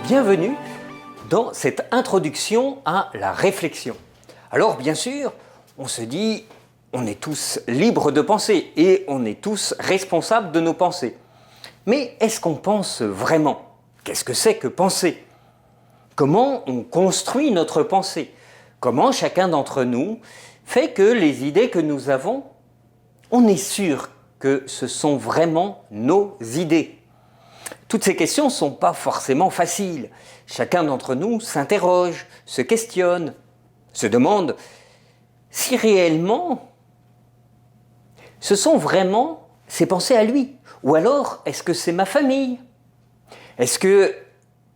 Bienvenue dans cette introduction à la réflexion. Alors bien sûr, on se dit, on est tous libres de penser et on est tous responsables de nos pensées. Mais est-ce qu'on pense vraiment? Qu'est-ce que c'est que penser? Comment on construit notre pensée? Comment chacun d'entre nous fait que les idées que nous avons, on est sûr que ce sont vraiment nos idées? Toutes ces questions ne sont pas forcément faciles. Chacun d'entre nous s'interroge, se questionne, se demande si réellement ce sont vraiment ses pensées à lui. Ou alors, est-ce que c'est ma famille? Est-ce que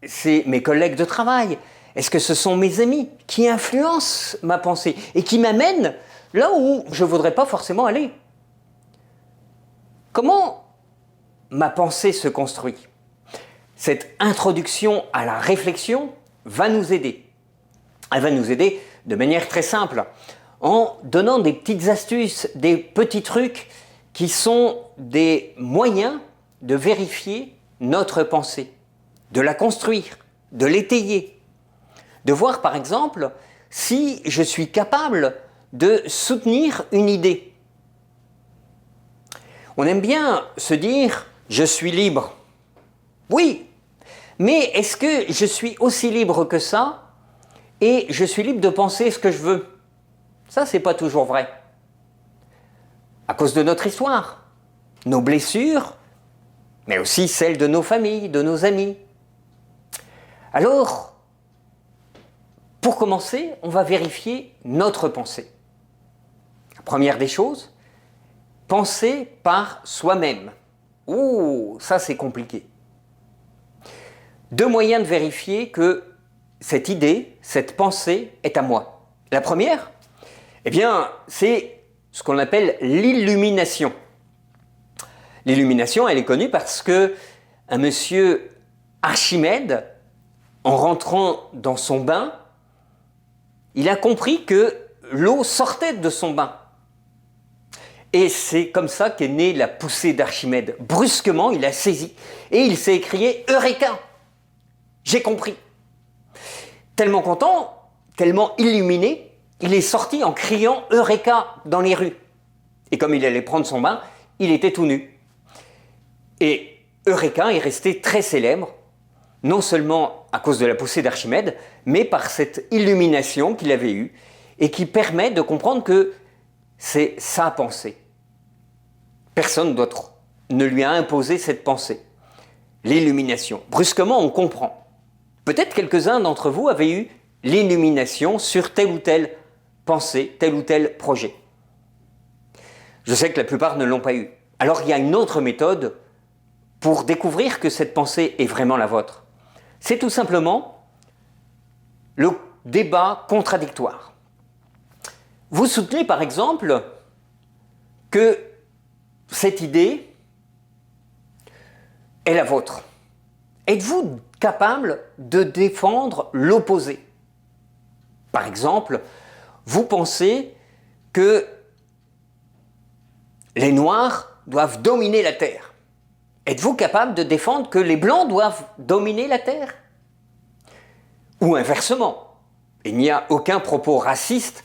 c'est mes collègues de travail? Est-ce que ce sont mes amis qui influencent ma pensée et qui m'amènent là où je ne voudrais pas forcément aller? Comment ma pensée se construit? Cette introduction à la réflexion va nous aider. Elle va nous aider de manière très simple, en donnant des petites astuces, des petits trucs qui sont des moyens de vérifier notre pensée, de la construire, de l'étayer, de voir par exemple si je suis capable de soutenir une idée. On aime bien se dire « je suis libre ». Oui, mais est-ce que je suis aussi libre que ça et je suis libre de penser ce que je veux? Ça, c'est pas toujours vrai. À cause de notre histoire, nos blessures, mais aussi celles de nos familles, de nos amis. Alors, pour commencer, on va vérifier notre pensée. La première des choses, penser par soi-même. Ouh, ça c'est compliqué. Deux moyens de vérifier que cette idée, cette pensée est à moi. La première, eh bien, c'est ce qu'on appelle l'illumination. L'illumination, elle est connue parce que un monsieur Archimède, en rentrant dans son bain, il a compris que l'eau sortait de son bain. Et c'est comme ça qu'est née la poussée d'Archimède. Brusquement, il a saisi et il s'est écrié « Eureka !» J'ai compris. Tellement content, tellement illuminé, il est sorti en criant « Eureka !» dans les rues. Et comme il allait prendre son bain, il était tout nu. Et Eureka est resté très célèbre, non seulement à cause de la poussée d'Archimède, mais par cette illumination qu'il avait eue et qui permet de comprendre que c'est sa pensée. Personne d'autre ne lui a imposé cette pensée. L'illumination. Brusquement, on comprend. Peut-être quelques-uns d'entre vous avaient eu l'illumination sur telle ou telle pensée, tel ou tel projet. Je sais que la plupart ne l'ont pas eu. Alors il y a une autre méthode pour découvrir que cette pensée est vraiment la vôtre. C'est tout simplement le débat contradictoire. Vous soutenez par exemple que cette idée est la vôtre. Êtes-vous capable de défendre l'opposé? Par exemple, vous pensez que les Noirs doivent dominer la Terre. Êtes-vous capable de défendre que les Blancs doivent dominer la Terre? Ou inversement, il n'y a aucun propos raciste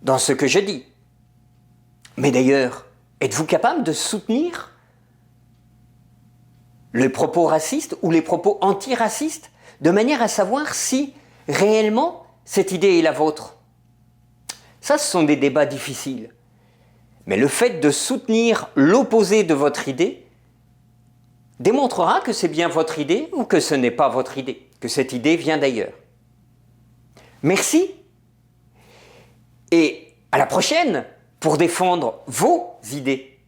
dans ce que je dis. Mais d'ailleurs, êtes-vous capable de soutenir les propos racistes ou les propos antiracistes de manière à savoir si réellement cette idée est la vôtre? Ça, ce sont des débats difficiles. Mais le fait de soutenir l'opposé de votre idée démontrera que c'est bien votre idée ou que ce n'est pas votre idée, que cette idée vient d'ailleurs. Merci et à la prochaine pour défendre vos idées.